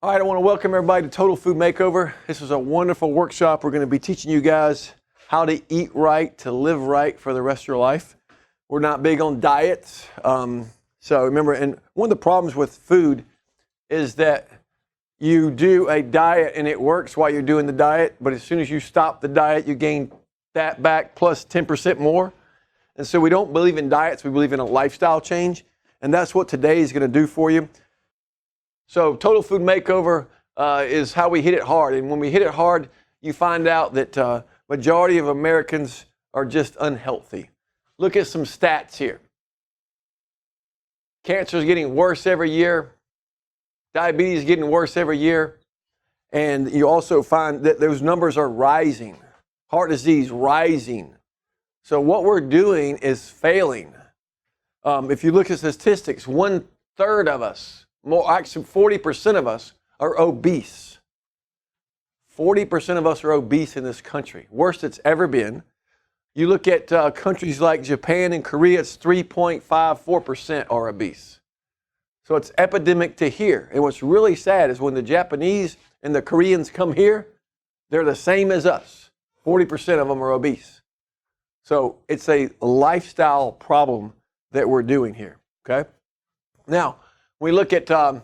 All right, I want to welcome everybody to Total Food Makeover. This is a wonderful workshop. We're going to be teaching you guys how to eat right, to live right for the rest of your life. We're not big on diets. So remember, and one of the problems with food is that you do a diet and it works while you're doing the diet, but as soon as you stop the diet, you gain that back plus 10% more. And so we don't believe in diets, we believe in a lifestyle change. And that's what today is going to do for you. So Total Food Makeover is how we hit it hard. And when we hit it hard, you find out that majority of Americans are just unhealthy. Look at some stats here. Cancer is getting worse every year. Diabetes is getting worse every year. And you also find that those numbers are rising. Heart disease rising. So what we're doing is failing. If you look at statistics, 1/3 of us, actually 40% of us are obese. 40% of us are obese in this country. Worst it's ever been. You look at countries like Japan and Korea, it's 3.54% are obese. So it's epidemic to here. And what's really sad is when the Japanese and the Koreans come here, they're the same as us. 40% of them are obese. So it's a lifestyle problem that we're doing here, okay? Now, when we look at our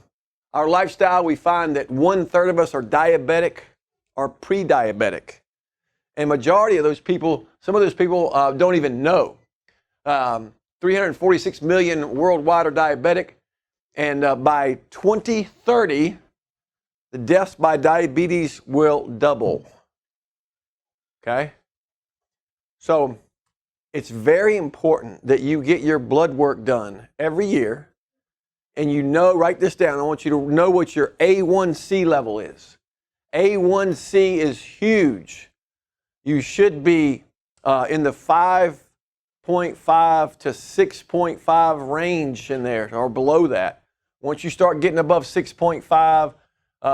lifestyle, we find that 1/3 of us are diabetic or pre-diabetic. And majority of those people, some of those people don't even know. 346 million worldwide are diabetic. And by 2030, the deaths by diabetes will double. Okay? So it's very important that you get your blood work done every year. And you know, write this down. I want you to know what your A1C level is. A1C is huge. You should be in the 5.5 to 6.5 range in there or below that. Once you start getting above 6.5,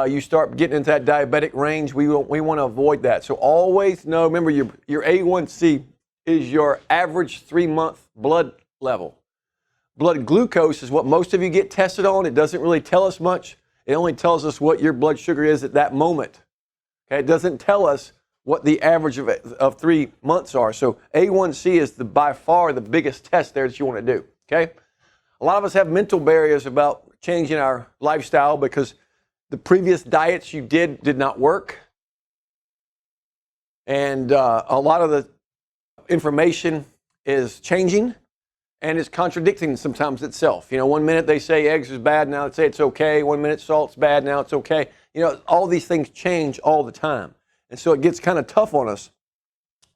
you start getting into that diabetic range. We want to avoid that. So always know, remember your A1C is your average 3-month blood level. Blood glucose is what most of you get tested on. It doesn't really tell us much. It only tells us what your blood sugar is at that moment. Okay? It doesn't tell us what the average of 3 months are. So A1C is by far the biggest test there that you want to do. Okay? A lot of us have mental barriers about changing our lifestyle because the previous diets you did not work. And a lot of the information is changing. And it's contradicting sometimes itself. You know, one minute they say eggs is bad, now they say it's okay. 1 minute salt's bad, now it's okay. You know, all these things change all the time. And so it gets kind of tough on us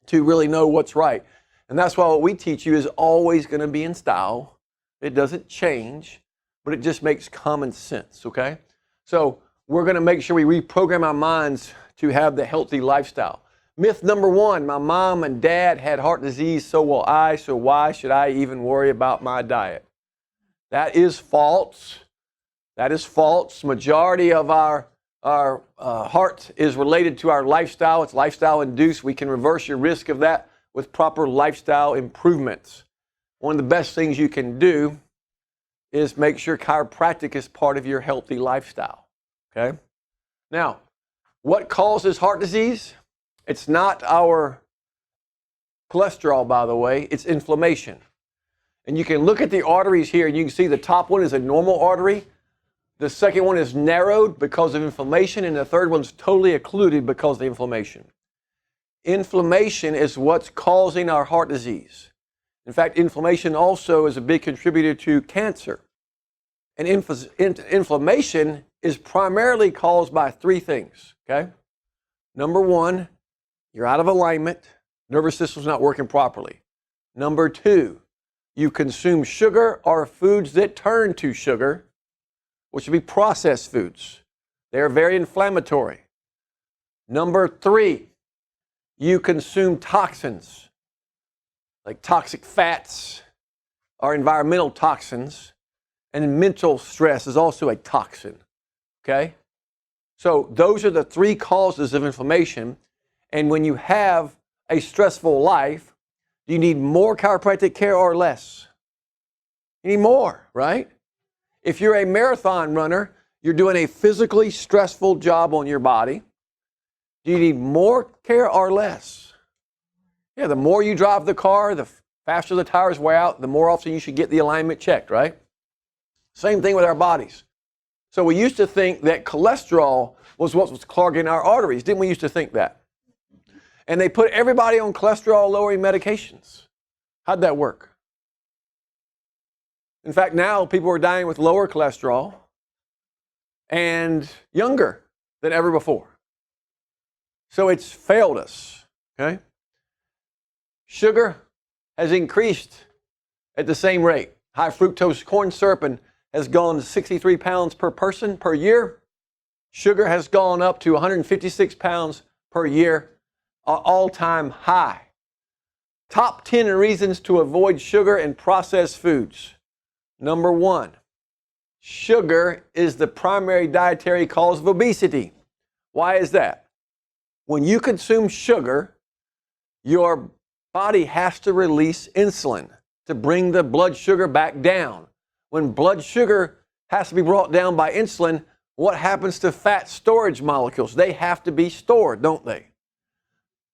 to really know what's right. And that's why what we teach you is always going to be in style. It doesn't change, but it just makes common sense, okay? So we're going to make sure we reprogram our minds to have the healthy lifestyle. Myth number 1, my mom and dad had heart disease, so will I, so why should I even worry about my diet? That is false. That is false. Majority of our heart is related to our lifestyle. It's lifestyle induced. We can reverse your risk of that with proper lifestyle improvements. One of the best things you can do is make sure chiropractic is part of your healthy lifestyle. Okay? Now, what causes heart disease? It's not our cholesterol, by the way. It's inflammation. And you can look at the arteries here, and you can see the top one is a normal artery. The second one is narrowed because of inflammation, and the third one's totally occluded because of the inflammation. Inflammation is what's causing our heart disease. In fact, inflammation also is a big contributor to cancer. And inflammation is primarily caused by 3 things, okay? Number 1, you're out of alignment. Nervous system's not working properly. Number 2, you consume sugar or foods that turn to sugar, which would be processed foods. They're very inflammatory. Number 3, you consume toxins, like toxic fats or environmental toxins, and mental stress is also a toxin, okay? So those are the 3 causes of inflammation. And when you have a stressful life, do you need more chiropractic care or less? You need more, right? If you're a marathon runner, You're doing a physically stressful job on your body. Do you need more care or less? Yeah, the more you drive the car, the faster the tires wear out, the more often you should get the alignment checked, right? Same thing with our bodies. So we used to think that cholesterol was what was clogging our arteries. Didn't we used to think that? And they put everybody on cholesterol-lowering medications. How'd that work? In fact, now people are dying with lower cholesterol and younger than ever before. So it's failed us, okay? Sugar has increased at the same rate. High fructose corn syrup has gone to 63 pounds per person per year. Sugar has gone up to 156 pounds per year, an all-time high. Top 10 reasons to avoid sugar and processed foods. Number 1, sugar is the primary dietary cause of obesity. Why is that? When you consume sugar, your body has to release insulin to bring the blood sugar back down. When blood sugar has to be brought down by insulin, what happens to fat storage molecules? They have to be stored, don't they?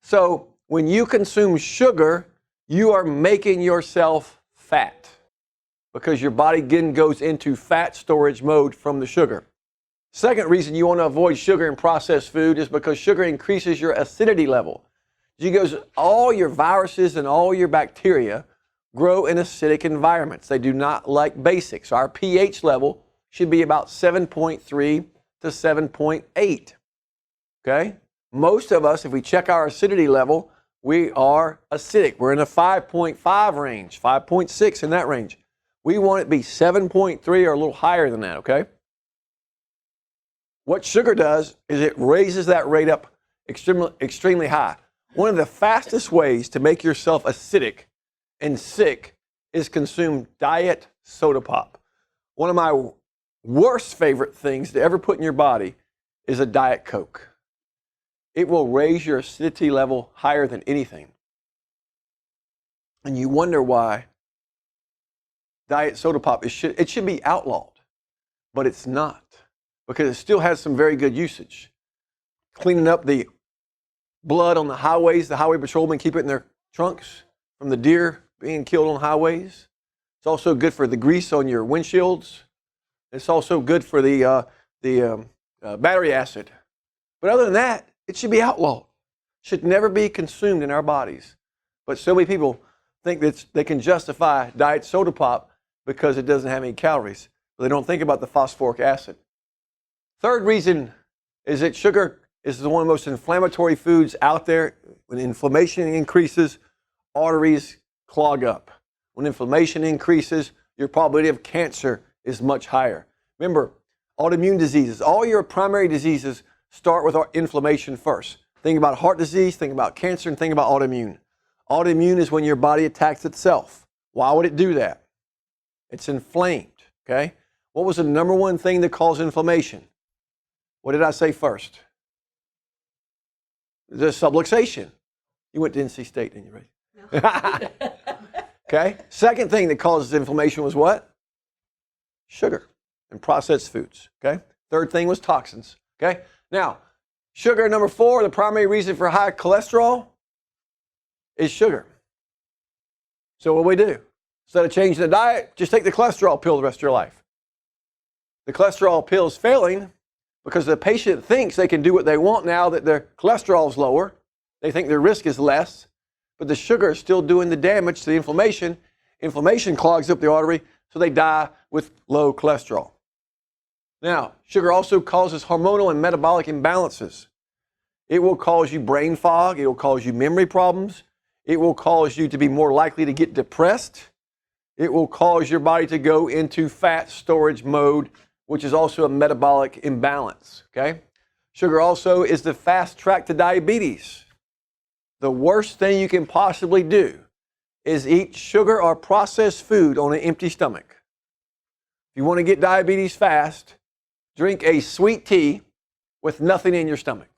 So when you consume sugar, you are making yourself fat because your body again goes into fat storage mode from the sugar. Second reason you want to avoid sugar and processed food is because sugar increases your acidity level. Because all your viruses and all your bacteria grow in acidic environments. They do not like basics. Our pH level should be about 7.3 to 7.8. Okay? Most of us, if we check our acidity level, we are acidic. We're in a 5.5 range, 5.6 in that range. We want it to be 7.3 or a little higher than that, okay? What sugar does is it raises that rate up extremely high. One of the fastest ways to make yourself acidic and sick is consume diet soda pop. One of my worst favorite things to ever put in your body is a Diet Coke. It will raise your acidity level higher than anything. And you wonder why diet soda pop, it should be outlawed, but it's not, because it still has some very good usage. Cleaning up the blood on the highways, the highway patrolmen keep it in their trunks from the deer being killed on highways. It's also good for the grease on your windshields. It's also good for the battery acid. But other than that, it should be outlawed. It should never be consumed in our bodies. But so many people think that they can justify diet soda pop because it doesn't have any calories. But they don't think about the phosphoric acid. Third reason is that sugar is one of the most inflammatory foods out there. When inflammation increases, arteries clog up. When inflammation increases, your probability of cancer is much higher. Remember, autoimmune diseases, all your primary diseases start with inflammation first. Think about heart disease, think about cancer, and think about autoimmune. Autoimmune is when your body attacks itself. Why would it do that? It's inflamed, okay? What was the number one thing that caused inflammation? What did I say first? The subluxation. You went to NC State, didn't you, Ray? No. Okay. Second thing that causes inflammation was what? Sugar and processed foods. Okay. Third thing was toxins. Okay. Now, sugar, number 4, the primary reason for high cholesterol is sugar. So what do we do? Instead of changing the diet, just take the cholesterol pill the rest of your life. The cholesterol pill is failing because the patient thinks they can do what they want now that their cholesterol is lower. They think their risk is less, but the sugar is still doing the damage to the inflammation. Inflammation clogs up the artery, so they die with low cholesterol. Now, sugar also causes hormonal and metabolic imbalances. It will cause you brain fog. It will cause you memory problems. It will cause you to be more likely to get depressed. It will cause your body to go into fat storage mode, which is also a metabolic imbalance, okay? Sugar also is the fast track to diabetes. The worst thing you can possibly do is eat sugar or processed food on an empty stomach. If you want to get diabetes fast, drink a sweet tea with nothing in your stomach.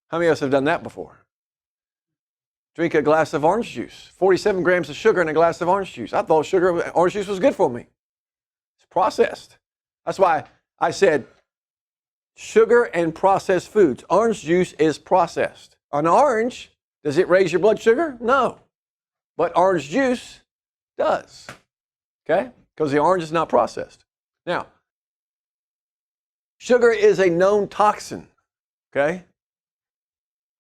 How many of us have done that before? Drink a glass of orange juice. 47 grams of sugar in a glass of orange juice. I thought orange juice was good for me. It's processed. That's why I said sugar and processed foods. Orange juice is processed. An orange, does it raise your blood sugar? No. But orange juice does. Okay? Because the orange is not processed. Now, sugar is a known toxin. Okay?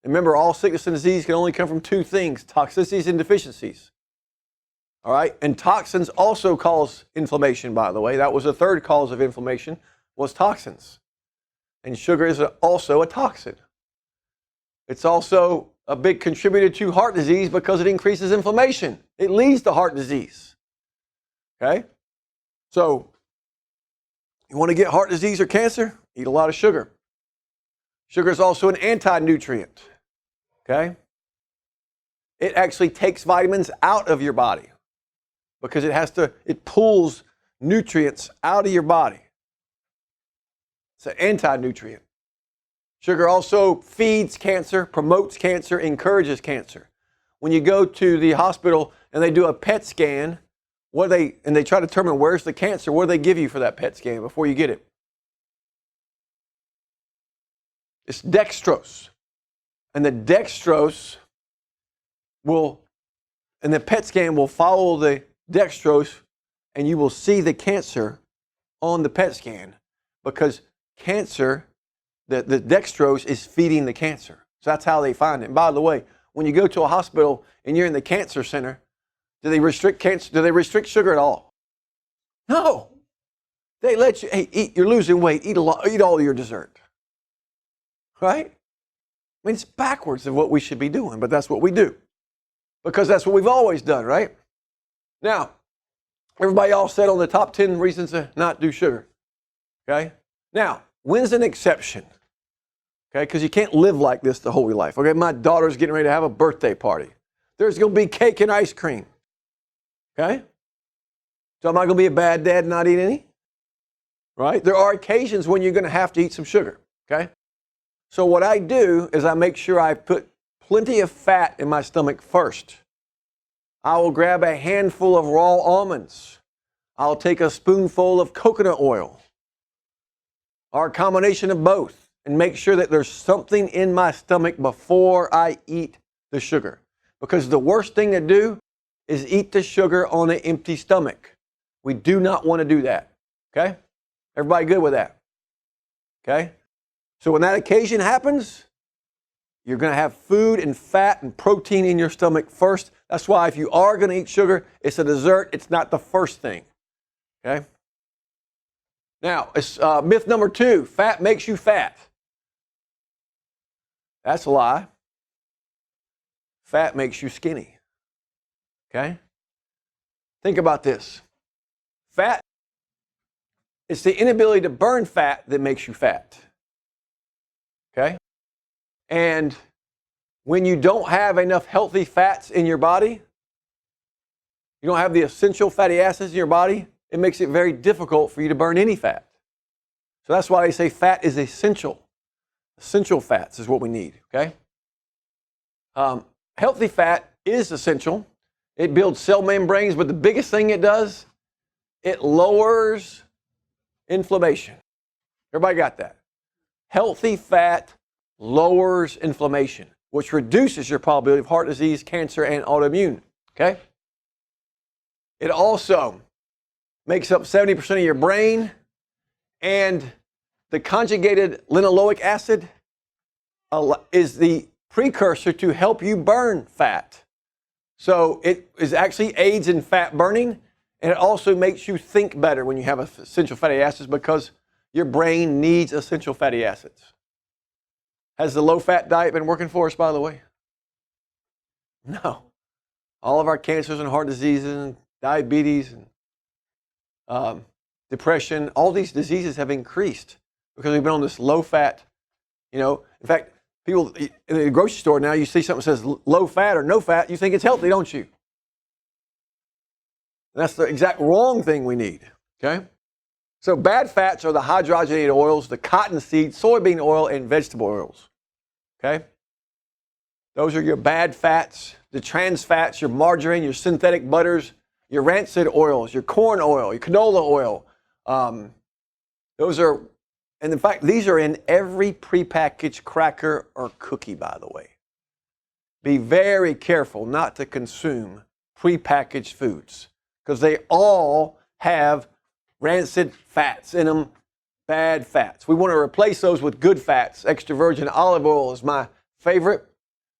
Remember, all sickness and disease can only come from two things, toxicities and deficiencies. All right? And toxins also cause inflammation, by the way. That was the third cause of inflammation, was toxins. And sugar is also a toxin. It's also a big contributor to heart disease because it increases inflammation. It leads to heart disease. Okay? So, you want to get heart disease or cancer? Eat a lot of sugar. Sugar is also an anti-nutrient. Okay? It actually takes vitamins out of your body because it pulls nutrients out of your body. It's an anti-nutrient. Sugar also feeds cancer, promotes cancer, encourages cancer. When you go to the hospital and they do a PET scan, and they try to determine where's the cancer, what do they give you for that PET scan before you get it? It's dextrose. And the dextrose and the PET scan will follow the dextrose, and you will see the cancer on the PET scan because cancer, the dextrose is feeding the cancer. So that's how they find it. And by the way, when you go to a hospital and you're in the cancer center, do they restrict cancer? Do they restrict sugar at all? No. They let you, hey, eat, you're losing weight, eat all your dessert. Right? I mean, it's backwards of what we should be doing, but that's what we do. Because that's what we've always done, right? Now, everybody all said on the top 10 reasons to not do sugar. Okay? Now, when's an exception? Okay, because you can't live like this the whole of your life. Okay, my daughter's getting ready to have a birthday party. There's going to be cake and ice cream. Okay? So am I going to be a bad dad and not eat any? Right? There are occasions when you're going to have to eat some sugar. Okay? So what I do is I make sure I put plenty of fat in my stomach first. I will grab a handful of raw almonds. I'll take a spoonful of coconut oil, or a combination of both, and make sure that there's something in my stomach before I eat the sugar. Because the worst thing to do is eat the sugar on an empty stomach. We do not want to do that. Okay? Everybody good with that? Okay? So when that occasion happens, you're going to have food and fat and protein in your stomach first. That's why if you are going to eat sugar, it's a dessert. It's not the first thing. Okay? Now, it's, myth number 2, fat makes you fat. That's a lie. Fat makes you skinny. Okay? Think about this. Fat, it's the inability to burn fat that makes you fat. Okay? And when you don't have enough healthy fats in your body, you don't have the essential fatty acids in your body, it makes it very difficult for you to burn any fat. So that's why they say fat is essential. Essential fats is what we need, okay? Healthy fat is essential. It builds cell membranes, but the biggest thing it does, it lowers inflammation. Everybody got that? Healthy fat lowers inflammation, which reduces your probability of heart disease, cancer, and autoimmune, okay? It also makes up 70% of your brain, and the conjugated linoleic acid is the precursor to help you burn fat. So it is actually aids in fat burning, and it also makes you think better when you have essential fatty acids because your brain needs essential fatty acids. Has the low-fat diet been working for us, by the way? No. All of our cancers and heart diseases and diabetes and depression, all these diseases have increased because we've been on this low-fat, in fact, people in the grocery store now, you see something that says low fat or no fat, you think it's healthy, don't you? And that's the exact wrong thing we need, okay? So bad fats are the hydrogenated oils, the cottonseed, soybean oil, and vegetable oils, okay? Those are your bad fats, the trans fats, your margarine, your synthetic butters, your rancid oils, your corn oil, your canola oil, Those are, and in fact, these are in every prepackaged cracker or cookie, by the way. Be very careful not to consume prepackaged foods because they all have rancid fats in them, bad fats. We want to replace those with good fats. Extra virgin olive oil is my favorite.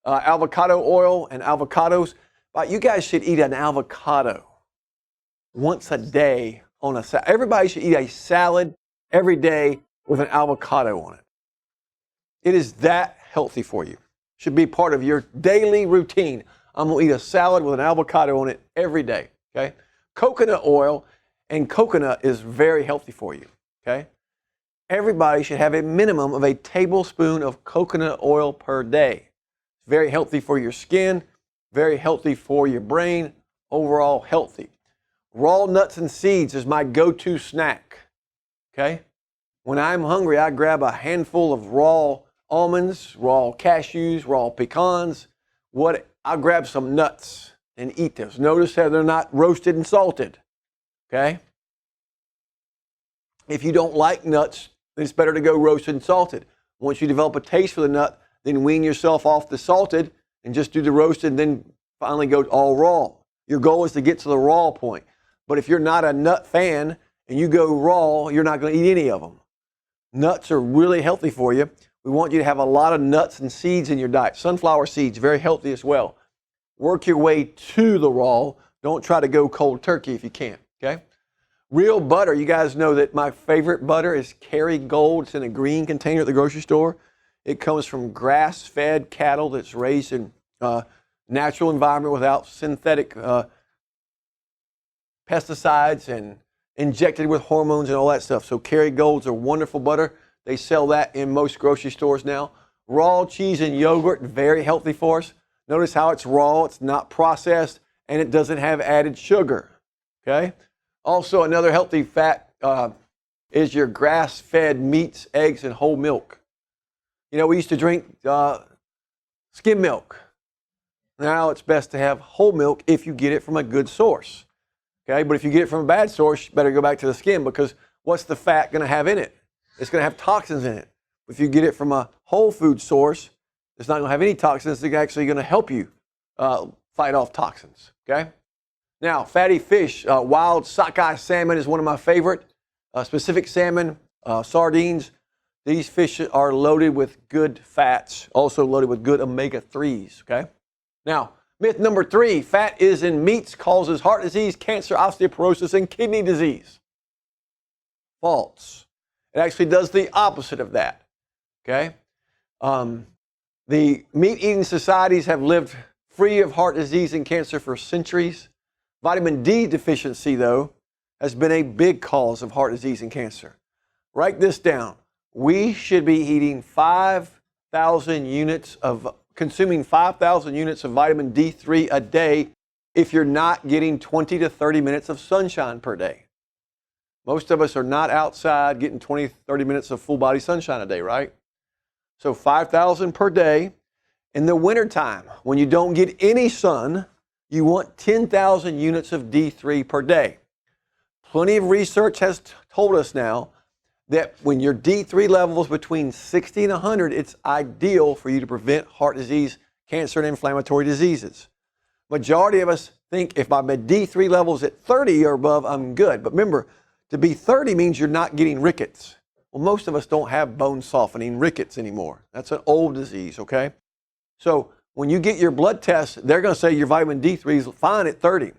Avocado oil and avocados. But you guys should eat an avocado once a day on a salad. Everybody should eat a salad every day with an avocado on it. It is that healthy for you. Should be part of your daily routine. I'm going to eat a salad with an avocado on it every day, okay? Coconut oil and coconut is very healthy for you, okay? Everybody should have a minimum of a tablespoon of coconut oil per day. It's very healthy for your skin, very healthy for your brain, overall healthy. Raw nuts and seeds is my go-to snack, okay? When I'm hungry, I grab a handful of raw almonds, raw cashews, raw pecans. I'll grab some nuts and eat those. Notice how they're not roasted and salted, okay? If you don't like nuts, then it's better to go roasted and salted. Once you develop a taste for the nut, then wean yourself off the salted and just do the roasted and then finally go all raw. Your goal is to get to the raw point. But if you're not a nut fan and you go raw, you're not going to eat any of them. Nuts are really healthy for you. We want you to have a lot of nuts and seeds in your diet. Sunflower seeds, very healthy as well. Work your way to the raw. Don't try to go cold turkey if you can't, okay? Real butter, you guys know that my favorite butter is Kerrygold. It's in a green container at the grocery store. It comes from grass-fed cattle that's raised in natural environment without synthetic pesticides and injected with hormones and all that stuff. So Kerrygold's a wonderful butter. They sell that in most grocery stores now. Raw cheese and yogurt, very healthy for us. Notice how it's raw, it's not processed, and it doesn't have added sugar, okay? Also, another healthy fat is your grass-fed meats, eggs, and whole milk. You know, we used to drink skim milk. Now it's best to have whole milk if you get it from a good source, okay? But if you get it from a bad source, you better go back to the skim because what's the fat going to have in it? It's going to have toxins in it. If you get it from a whole food source, it's not going to have any toxins. It's actually going to help you fight off toxins, okay? Now, fatty fish, wild sockeye salmon is one of my favorite. Pacific salmon, sardines. These fish are loaded with good fats, also loaded with good omega-3s, okay? Now, myth number 3, fat is in meats causes heart disease, cancer, osteoporosis, and kidney disease. False. It actually does the opposite of that, okay? The meat-eating societies have lived free of heart disease and cancer for centuries. Vitamin D deficiency, though, has been a big cause of heart disease and cancer. Write this down. We should be eating 5,000 units of, consuming 5,000 units of vitamin D3 a day if you're not getting 20 to 30 minutes of sunshine per day. Most of us are not outside getting 20, 30 minutes of full body sunshine a day, right? So 5,000 per day. In the wintertime, when you don't get any sun, you want 10,000 units of D3 per day. Plenty of research has told us now that when your D3 level is between 60 and 100, it's ideal for you to prevent heart disease, cancer, and inflammatory diseases. Majority of us think if my D3 level is at 30 or above, I'm good. But remember, to be 30 means you're not getting rickets. Well, most of us don't have bone softening rickets anymore. That's an old disease, okay? So when you get your blood test, they're going to say your vitamin D3 is fine at 30.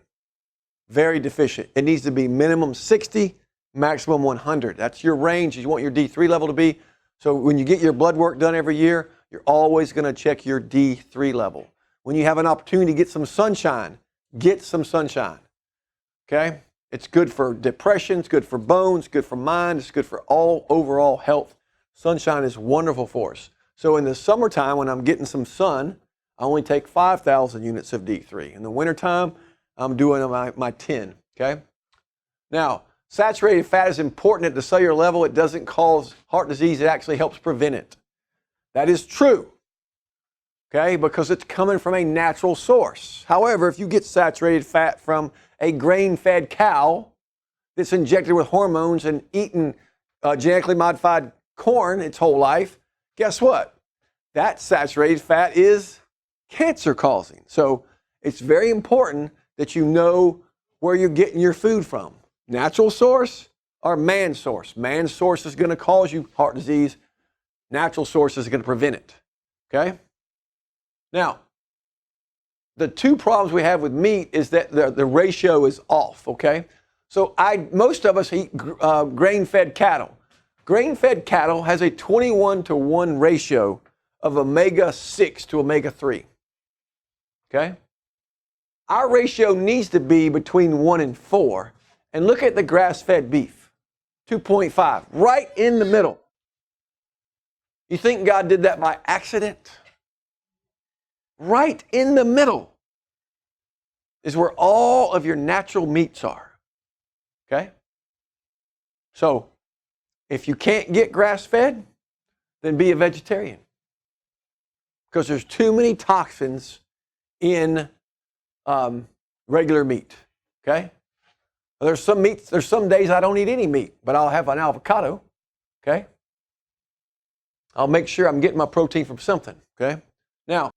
Very deficient. It needs to be minimum 60, maximum 100. That's your range you want your D3 level to be. So when you get your blood work done every year, you're always going to check your D3 level. When you have an opportunity to get some sunshine, get some sunshine, okay? It's good for depression, it's good for bones, good for mind, it's good for all overall health. Sunshine is wonderful for us. So in the summertime, when I'm getting some sun, I only take 5,000 units of D3. In the wintertime, I'm doing my 10, okay? Now, saturated fat is important at the cellular level. It doesn't cause heart disease. It actually helps prevent it. That is true, okay, because it's coming from a natural source. However, if you get saturated fat from a grain-fed cow that's injected with hormones and eaten genetically modified corn its whole life, guess what? That saturated fat is cancer causing. So it's very important that you know where you're getting your food from. Natural source or man source. Man source is going to cause you heart disease. Natural source is going to prevent it. Okay? Now, the two problems we have with meat is that the ratio is off. Okay? So most of us eat grain-fed cattle. Grain-fed cattle has a 21-to-1 ratio of omega-6 to omega-3. Okay? Our ratio needs to be between 1 and 4. And look at the grass-fed beef, 2.5, right in the middle. You think God did that by accident? Right in the middle is where all of your natural meats are. Okay? So, if you can't get grass-fed, then be a vegetarian. Because there's too many toxins in regular meat. Okay? There's some days I don't eat any meat, but I'll have an avocado. Okay? I'll make sure I'm getting my protein from something. Okay? Now,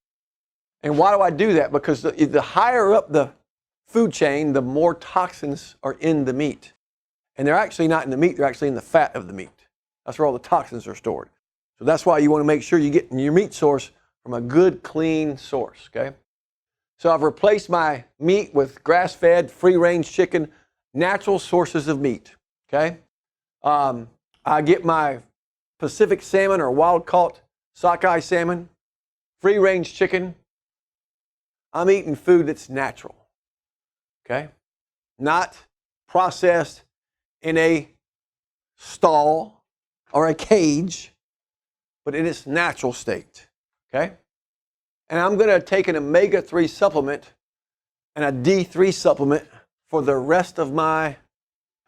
and why do I do that? Because the higher up the food chain, the more toxins are in the meat. And they're actually not in the meat, they're actually in the fat of the meat. That's where all the toxins are stored. So that's why you want to make sure you get your meat source from a good, clean source, okay? So I've replaced my meat with grass-fed, free-range chicken, natural sources of meat, okay? I get my Pacific salmon or wild-caught sockeye salmon, free-range chicken. I'm eating food that's natural, okay? Not processed in a stall or a cage, but in its natural state, okay? And I'm going to take an omega-3 supplement and a D3 supplement for the rest of my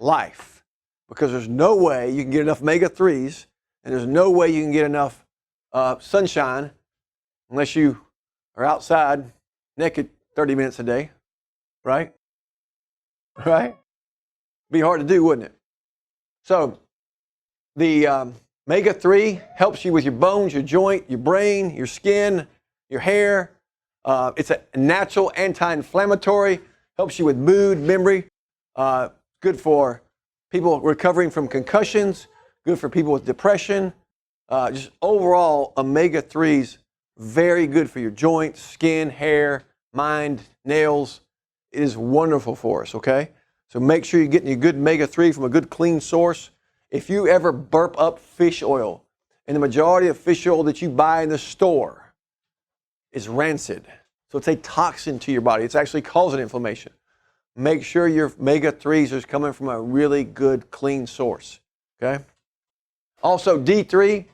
life, because there's no way you can get enough omega-3s, and there's no way you can get enough sunshine unless you are outside naked 30 minutes a day, right? Right? Be hard to do, wouldn't it? So the omega-3 helps you with your bones, your joint, your brain, your skin, your hair. It's a natural anti-inflammatory, helps you with mood, memory. Good for people recovering from concussions, good for people with depression. Just overall, omega-3s, very good for your joints, skin, hair, mind, nails. It is wonderful for us, okay? So make sure you're getting your good omega-3 from a good clean source. If you ever burp up fish oil, and the majority of fish oil that you buy in the store is rancid, so it's a toxin to your body. It's actually causing inflammation. Make sure your omega-3s are coming from a really good, clean source, okay? Also, D3.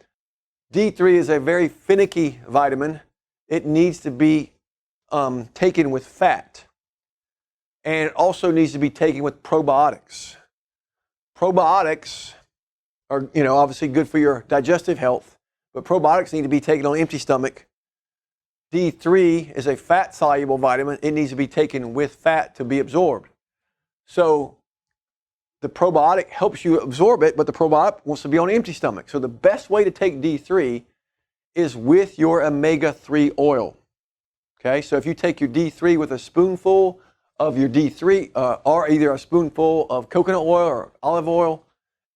D3 is a very finicky vitamin. It needs to be taken with fat. And it also needs to be taken with probiotics. Probiotics are, obviously good for your digestive health, but probiotics need to be taken on an empty stomach. D3 is a fat-soluble vitamin. It needs to be taken with fat to be absorbed. So the probiotic helps you absorb it, but the probiotic wants to be on an empty stomach. So the best way to take D3 is with your omega-3 oil. Okay, so if you take your D3 with a spoonful of your D3, or either a spoonful of coconut oil or olive oil,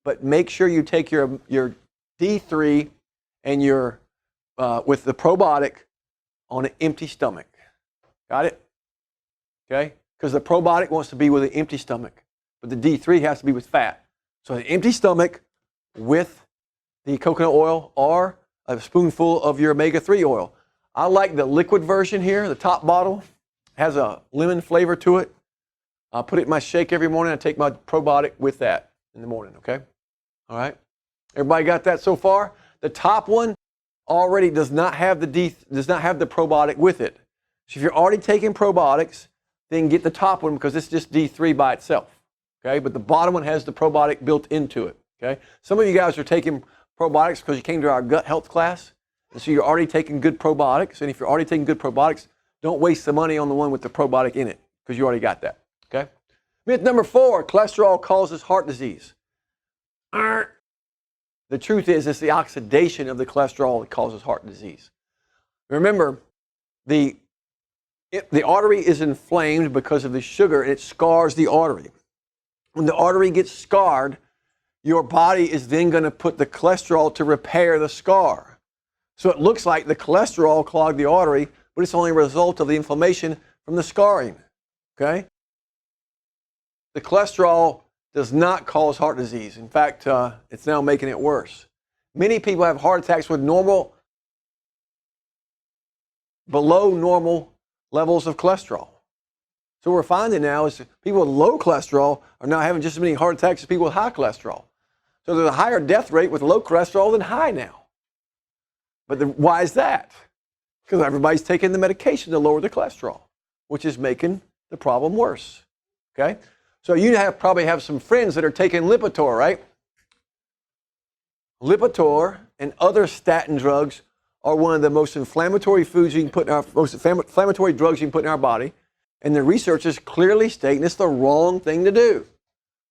but make sure you take your D3 and your with the probiotic on an empty stomach. Got it? Okay, because the probiotic wants to be with an empty stomach, but the D3 has to be with fat. So an empty stomach with the coconut oil or a spoonful of your omega-3 oil. I like the liquid version here. The top bottle has a lemon flavor to it. I put it in my shake every morning. I take my probiotic with that in the morning, okay? All right? Everybody got that so far? The top one already does not have the probiotic with it. So if you're already taking probiotics, then get the top one because it's just D3 by itself, okay? But the bottom one has the probiotic built into it, okay? Some of you guys are taking probiotics because you came to our gut health class, and so you're already taking good probiotics. And if you're already taking good probiotics, don't waste the money on the one with the probiotic in it because you already got that, okay? Myth number 4, cholesterol causes heart disease. The truth is, it's the oxidation of the cholesterol that causes heart disease. Remember, the artery is inflamed because of the sugar, and it scars the artery. When the artery gets scarred, your body is then going to put the cholesterol to repair the scar. So it looks like the cholesterol clogged the artery, but it's only a result of the inflammation from the scarring. Okay? The cholesterol does not cause heart disease. In fact, it's now making it worse. Many people have heart attacks with below normal levels of cholesterol. So what we're finding now is people with low cholesterol are now having just as many heart attacks as people with high cholesterol. So there's a higher death rate with low cholesterol than high now. But why is that? Because everybody's taking the medication to lower the cholesterol, which is making the problem worse. Okay? So you probably have some friends that are taking Lipitor, right? Lipitor and other statin drugs are one of the most inflammatory foods you can put in our most inflammatory drugs you can put in our body. And the research is clearly stating it's the wrong thing to do.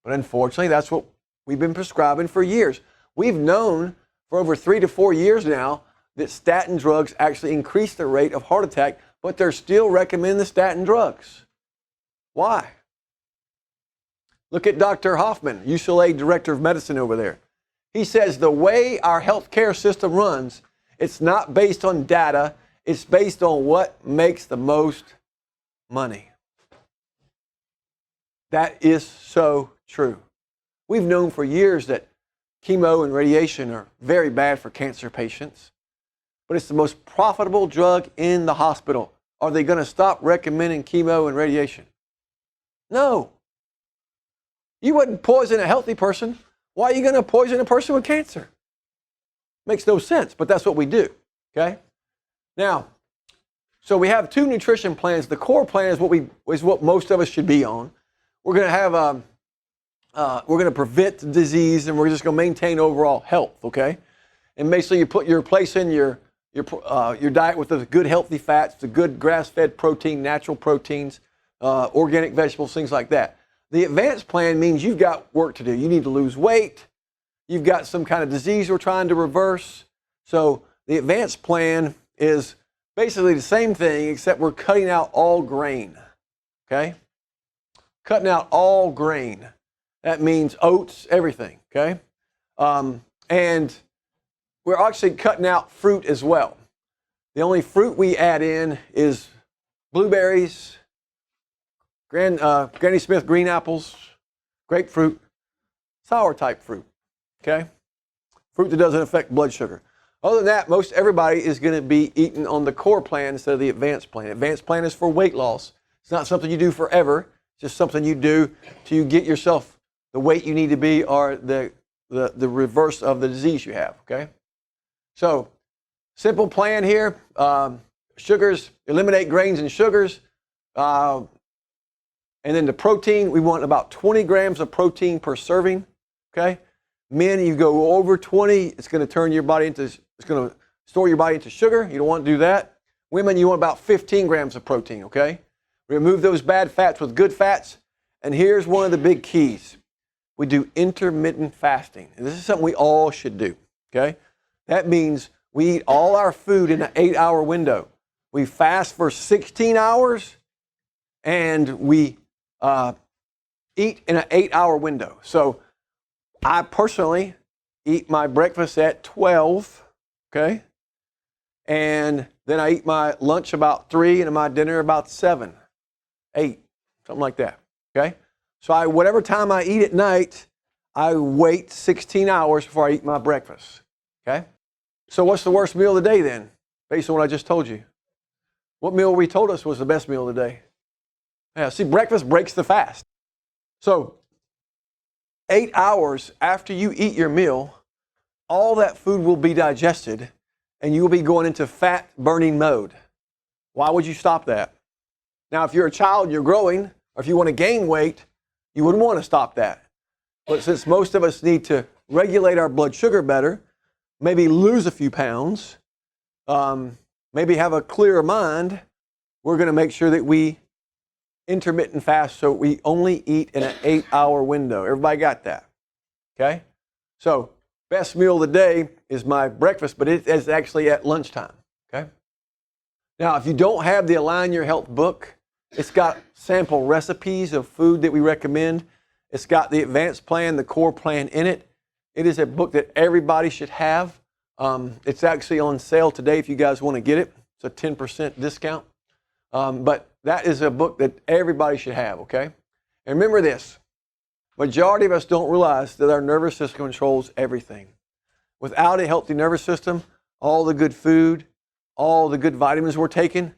But unfortunately, that's what we've been prescribing for years. We've known for over 3 to 4 years now that statin drugs actually increase the rate of heart attack, but they're still recommending the statin drugs. Why? Look at Dr. Hoffman, UCLA Director of Medicine over there. He says the way our healthcare system runs, it's not based on data, it's based on what makes the most money. That is so true. We've known for years that chemo and radiation are very bad for cancer patients, but it's the most profitable drug in the hospital. Are they going to stop recommending chemo and radiation? No. You wouldn't poison a healthy person. Why are you going to poison a person with cancer? Makes no sense, but that's what we do. Okay? Now, so we have 2 nutrition plans. The core plan is what most of us should be on. We're going to have we're going to prevent disease, and we're just going to maintain overall health. Okay? And basically, you're replacing your diet with the good healthy fats, the good grass-fed protein, natural proteins, organic vegetables, things like that. The advanced plan means you've got work to do. You need to lose weight. You've got some kind of disease we're trying to reverse. So the advanced plan is basically the same thing, except we're cutting out all grain. Okay? Cutting out all grain. That means oats, everything. Okay? And we're actually cutting out fruit as well. The only fruit we add in is blueberries, Granny Smith green apples, grapefruit, sour type fruit. Okay? Fruit that doesn't affect blood sugar. Other than that, most everybody is going to be eating on the core plan instead of the advanced plan. Advanced plan is for weight loss. It's not something you do forever. It's just something you do till you get yourself the weight you need to be or the reverse of the disease you have. Okay? So, simple plan here. Sugars, eliminate grains and sugars. And then the protein, we want about 20 grams of protein per serving. Okay? Men, you go over 20, it's going to turn your body into, it's going to store your body into sugar. You don't want to do that. Women, you want about 15 grams of protein, okay? Remove those bad fats with good fats. And here's one of the big keys. We do intermittent fasting. And this is something we all should do, okay? That means we eat all our food in an 8-hour window. We fast for 16 hours, and we eat in an 8-hour window. So I personally eat my breakfast at 12, okay? And then I eat my lunch about 3 and my dinner about 7, 8, something like that, okay? So whatever time I eat at night, I wait 16 hours before I eat my breakfast, okay? So what's the worst meal of the day then, based on what I just told you? What meal we told us was the best meal of the day? Yeah, see, breakfast breaks the fast. So 8 hours after you eat your meal, all that food will be digested and you will be going into fat burning mode. Why would you stop that? Now, if you're a child and you're growing, or if you want to gain weight, you wouldn't want to stop that. But since most of us need to regulate our blood sugar better, maybe lose a few pounds, maybe have a clearer mind, we're going to make sure that we intermittent fast so we only eat in an 8-hour window. Everybody got that? Okay? So best meal of the day is my breakfast, but it is actually at lunchtime, okay? Now, if you don't have the Align Your Health book, it's got sample recipes of food that we recommend. It's got the advanced plan, the core plan in it. It is a book that everybody should have. It's actually on sale today if you guys want to get it. It's a 10% discount. But that is a book that everybody should have, okay? And remember this, majority of us don't realize that our nervous system controls everything. Without a healthy nervous system, all the good food, all the good vitamins we're taking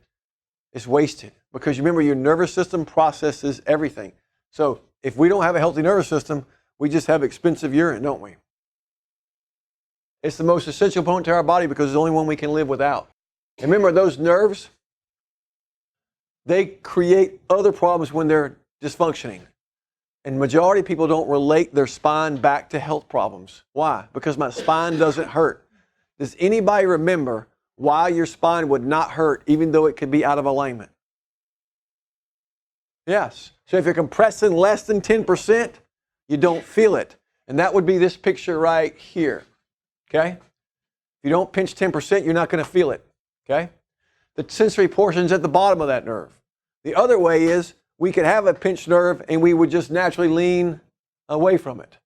is wasted. Because remember, your nervous system processes everything. So if we don't have a healthy nervous system, we just have expensive urine, don't we? It's the most essential component to our body because it's the only one we can live without. And remember, those nerves, they create other problems when they're dysfunctioning. And majority of people don't relate their spine back to health problems. Why? Because my spine doesn't hurt. Does anybody remember why your spine would not hurt even though it could be out of alignment? Yes. So if you're compressing less than 10%, you don't feel it. And that would be this picture right here. Okay? If you don't pinch 10%, you're not going to feel it. Okay? The sensory portion's at the bottom of that nerve. The other way is we could have a pinched nerve and we would just naturally lean away from it.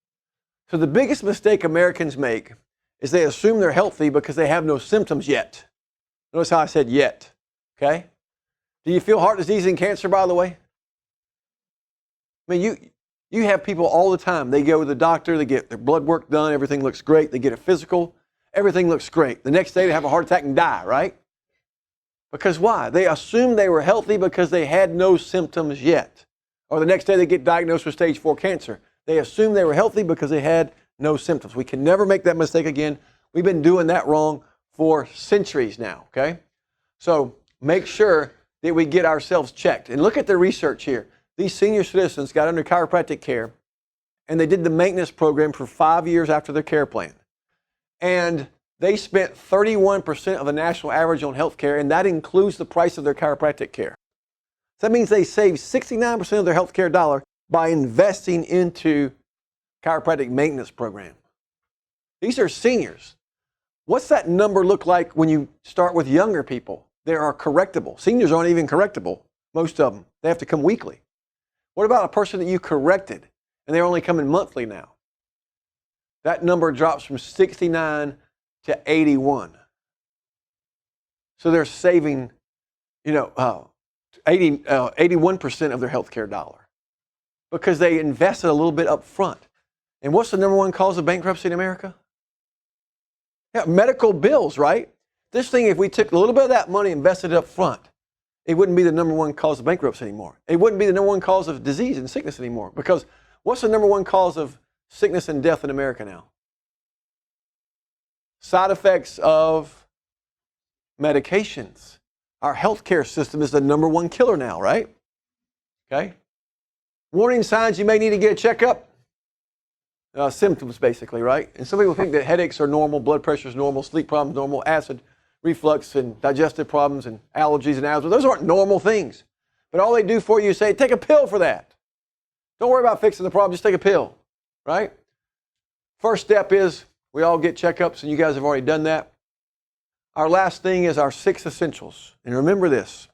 So the biggest mistake Americans make is they assume they're healthy because they have no symptoms yet. Notice how I said yet. Okay? Do you feel heart disease and cancer, by the way? I mean, you have people all the time. They go to the doctor, they get their blood work done, everything looks great. They get a physical, everything looks great. The next day they have a heart attack and die, right? Because why? They assumed they were healthy because they had no symptoms yet. Or the next day they get diagnosed with stage 4 cancer. They assumed they were healthy because they had no symptoms. We can never make that mistake again. We've been doing that wrong for centuries now, okay? So make sure that we get ourselves checked. And look at the research here. These senior citizens got under chiropractic care, and they did the maintenance program for 5 years after their care plan. And they spent 31% of the national average on health care, and that includes the price of their chiropractic care. So that means they saved 69% of their health care dollar by investing into chiropractic maintenance program. These are seniors. What's that number look like when you start with younger people? They are correctable. Seniors aren't even correctable, most of them. They have to come weekly. What about a person that you corrected and they're only coming monthly now? That number drops from 69 to 81. So they're saving, 81% of their healthcare dollar because they invested a little bit up front. And what's the number one cause of bankruptcy in America? Yeah, medical bills, right? This thing, if we took a little bit of that money and invested it up front, it wouldn't be the number one cause of bankruptcy anymore. It wouldn't be the number one cause of disease and sickness anymore. Because what's the number one cause of sickness and death in America now? Side effects of medications. Our healthcare system is the number one killer now, right? Okay? Warning signs you may need to get a checkup. Symptoms, basically, right? And some people think that headaches are normal, blood pressure is normal, sleep problems normal, acid reflux and digestive problems and allergies and asthma. Those aren't normal things. But all they do for you is say, take a pill for that. Don't worry about fixing the problem, just take a pill, right? First step is we all get checkups, and you guys have already done that. Our last thing is our 6 essentials. And remember this,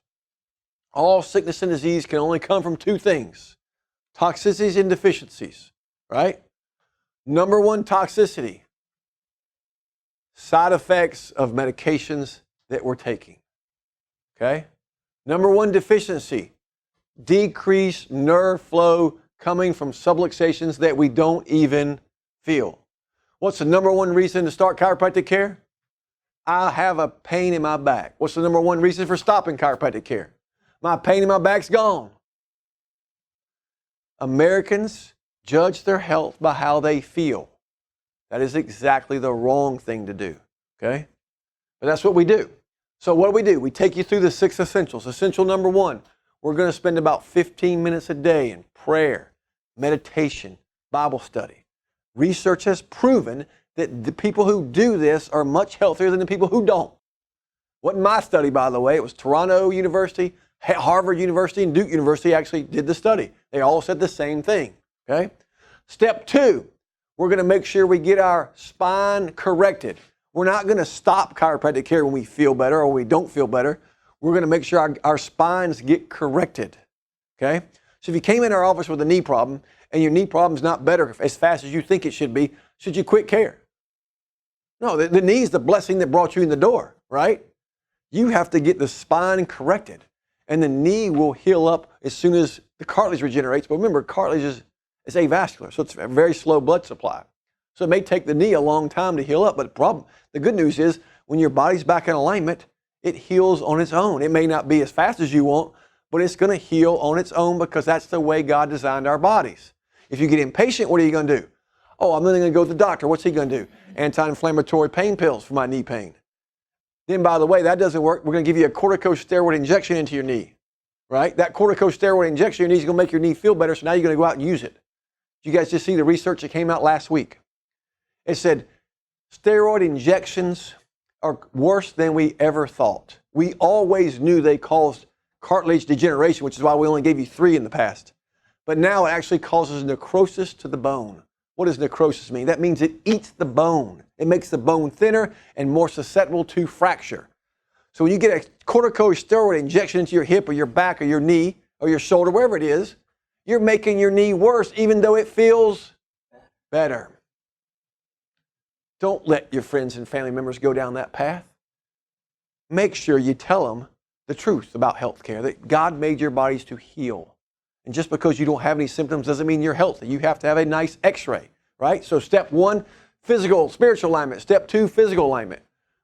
all sickness and disease can only come from 2 things, toxicities and deficiencies, right? Number 1 toxicity, side effects of medications that we're taking, okay? Number 1 deficiency, decreased nerve flow coming from subluxations that we don't even feel. What's the number 1 reason to start chiropractic care? I have a pain in my back. What's the number 1 reason for stopping chiropractic care? My pain in my back's gone. Americans judge their health by how they feel. That is exactly the wrong thing to do, okay? But that's what we do. So what do? We take you through the 6 essentials. Essential number 1, we're going to spend about 15 minutes a day in prayer, meditation, Bible study. Research has proven that the people who do this are much healthier than the people who don't. Wasn't my study, by the way. It was Toronto University, Harvard University, and Duke University actually did the study. They all said the same thing, okay? Step 2, We're going to make sure we get our spine corrected. We're not going to stop chiropractic care when we feel better or we don't feel better. We're going to make sure our spines get corrected. Okay? So if you came in our office with a knee problem and your knee problem is not better as fast as you think it should be, should you quit care? No, the knee is the blessing that brought you in the door, right? You have to get the spine corrected, and the knee will heal up as soon as the cartilage regenerates. But remember, cartilage is avascular, so it's a very slow blood supply. So it may take the knee a long time to heal up, but the good news is when your body's back in alignment, it heals on its own. It may not be as fast as you want, but it's going to heal on its own because that's the way God designed our bodies. If you get impatient, what are you going to do? Oh, I'm only going to go to the doctor. What's he going to do? Anti-inflammatory pain pills for my knee pain. Then, by the way, that doesn't work. We're going to give you a corticosteroid injection into your knee, right? That corticosteroid injection in your knee is going to make your knee feel better, so now you're going to go out and use it. Did you guys just see the research that came out last week? It said steroid injections are worse than we ever thought. We always knew they caused cartilage degeneration, which is why we only gave you 3 in the past. But now it actually causes necrosis to the bone. What does necrosis mean? That means it eats the bone. It makes the bone thinner and more susceptible to fracture. So when you get a corticosteroid injection into your hip or your back or your knee or your shoulder, wherever it is, you're making your knee worse even though it feels better. Don't let your friends and family members go down that path. Make sure you tell them the truth about health care, that God made your bodies to heal. And just because you don't have any symptoms doesn't mean you're healthy. You have to have a nice x-ray, right? So step 1, physical, spiritual alignment. Step 2, physical alignment.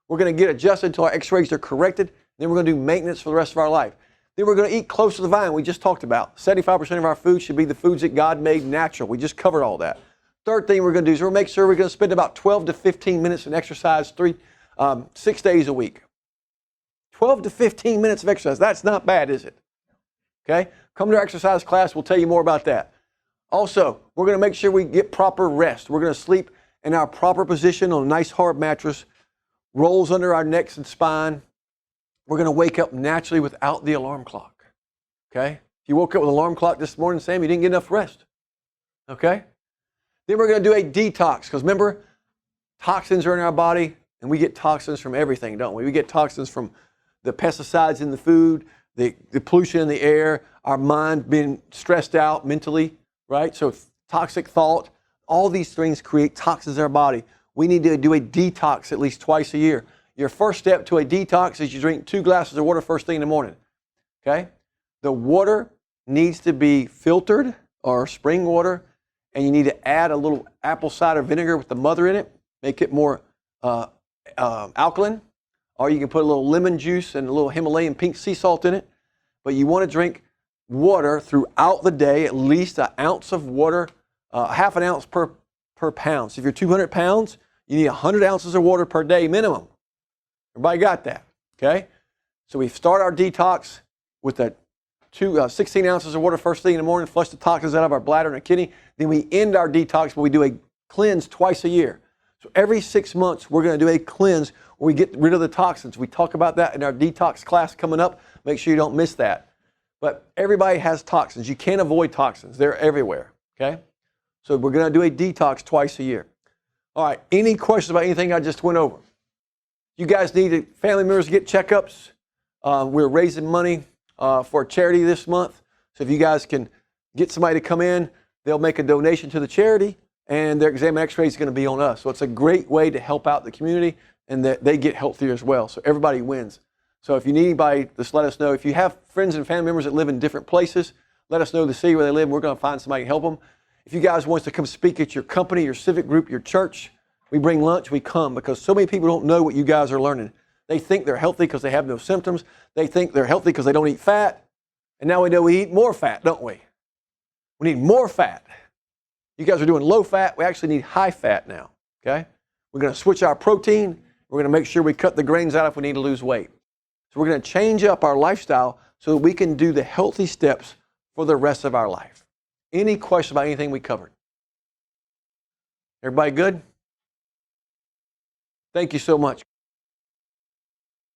We're going to get adjusted until our x-rays are corrected. Then we're going to do maintenance for the rest of our life. Then we're going to eat close to the vine we just talked about. 75% of our food should be the foods that God made natural. We just covered all that. Third thing we're going to do is we'll make sure we're going to spend about 12 to 15 minutes in exercise 6 days a week. 12 to 15 minutes of exercise. That's not bad, is it? Okay? Come to our exercise class. We'll tell you more about that. Also, we're going to make sure we get proper rest. We're going to sleep in our proper position on a nice hard mattress, rolls under our necks and spine. We're going to wake up naturally without the alarm clock. Okay? If you woke up with an alarm clock this morning, Sam, you didn't get enough rest. Okay? Then we're going to do a detox because remember, toxins are in our body and we get toxins from everything, don't we? We get toxins from the pesticides in the food, the pollution in the air, our mind being stressed out mentally, right? So toxic thought, all these things create toxins in our body. We need to do a detox at least twice a year. Your first step to a detox is you drink 2 glasses of water first thing in the morning, okay? The water needs to be filtered or spring water, and you need to add a little apple cider vinegar with the mother in it, make it more alkaline, or you can put a little lemon juice and a little Himalayan pink sea salt in it. But you want to drink water throughout the day, at least an ounce of water, half an ounce per pound. So if you're 200 pounds, you need 100 ounces of water per day minimum. Everybody got that? Okay? So we start our detox with 16 ounces of water first thing in the morning, flush the toxins out of our bladder and our kidney. Then we end our detox, but we do a cleanse twice a year. So every 6 months, we're going to do a cleanse where we get rid of the toxins. We talk about that in our detox class coming up. Make sure you don't miss that. But everybody has toxins. You can't avoid toxins. They're everywhere, okay? So we're going to do a detox twice a year. All right, any questions about anything I just went over? You guys need family members to get checkups. We're raising money for a charity this month. So if you guys can get somebody to come in, they'll make a donation to the charity, and their exam and x-ray is going to be on us. So it's a great way to help out the community, and that they get healthier as well. So everybody wins. So if you need anybody, just let us know. If you have friends and family members that live in different places, let us know the city where they live. We're going to find somebody to help them. If you guys want us to come speak at your company, your civic group, your church, we bring lunch, we come, because so many people don't know what you guys are learning. They think they're healthy because they have no symptoms. They think they're healthy because they don't eat fat. And now we know we eat more fat, don't we? We need more fat. You guys are doing low fat. We actually need high fat now, okay? We're going to switch our protein. We're going to make sure we cut the grains out if we need to lose weight. So we're going to change up our lifestyle so that we can do the healthy steps for the rest of our life. Any questions about anything we covered? Everybody good? Thank you so much.